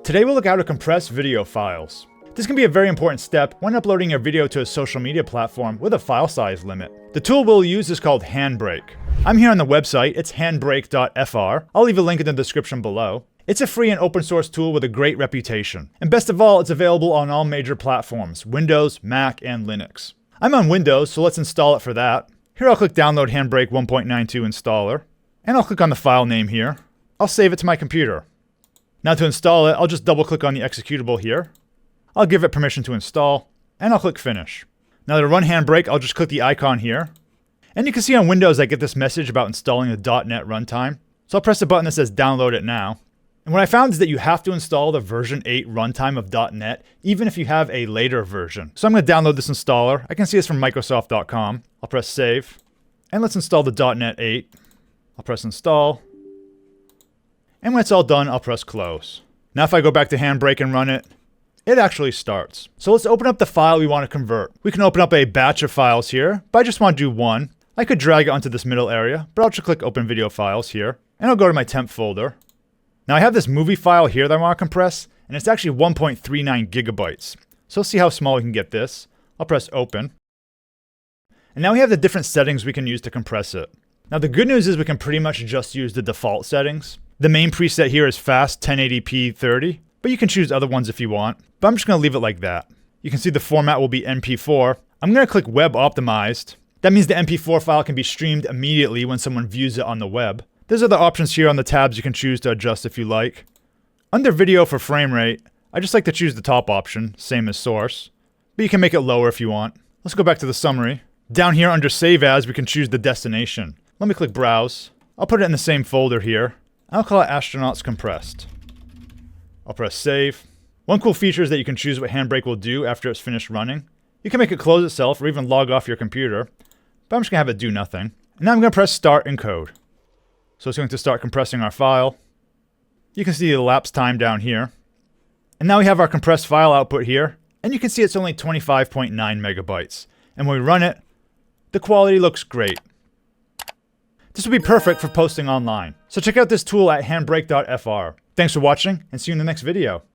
Today we'll look at how to compress video files. This can be a very important step when uploading your video to a social media platform with a file size limit. The tool we'll use is called Handbrake. I'm here on the website, it's handbrake.fr. I'll leave a link in the description below. It's a free and open source tool with a great reputation. And best of all, it's available on all major platforms, Windows, Mac, and Linux. I'm on Windows, so let's install it for that. Here I'll click Download Handbrake 1.92 Installer. And I'll click on the file name here. I'll save it to my computer. Now to install it, I'll just double click on the executable here. I'll give it permission to install, and I'll click Finish. Now to run Handbrake, I'll just click the icon here. And you can see on Windows I get this message about installing the .NET runtime. So I'll press the button that says Download it now. And what I found is that you have to install the version 8 runtime of .NET, even if you have a later version. So I'm going to download this installer. I can see this from Microsoft.com. I'll press Save. And let's install the .NET 8. I'll press Install. And when it's all done, I'll press Close. Now if I go back to Handbrake and run it, it actually starts. So let's open up the file we want to convert. We can open up a batch of files here, but I just want to do one. I could drag it onto this middle area, but I'll just click Open Video Files here. And I'll go to my temp folder. Now I have this movie file here that I want to compress, and it's actually 1.39 gigabytes. So let's see how small we can get this. I'll press Open. And now we have the different settings we can use to compress it. Now the good news is we can pretty much just use the default settings. The main preset here is fast 1080p 30, but you can choose other ones if you want. But I'm just going to leave it like that. You can see the format will be MP4. I'm going to click Web Optimized. That means the MP4 file can be streamed immediately when someone views it on the web. There's other options here on the tabs you can choose to adjust if you like. Under Video for frame rate, I just like to choose the top option, same as source. But you can make it lower if you want. Let's go back to the summary. Down here under Save As, we can choose the destination. Let me click Browse. I'll put it in the same folder here. I'll call it Astronauts Compressed. I'll press Save. One cool feature is that you can choose what Handbrake will do after it's finished running. You can make it close itself or even log off your computer. But I'm just going to have it do nothing. And now I'm going to press Start Encode. So it's going to start compressing our file. You can see the elapsed time down here. And now we have our compressed file output here. And you can see it's only 25.9 megabytes. And when we run it, the quality looks great. This would be perfect for posting online. So check out this tool at handbrake.fr. Thanks for watching, and see you in the next video.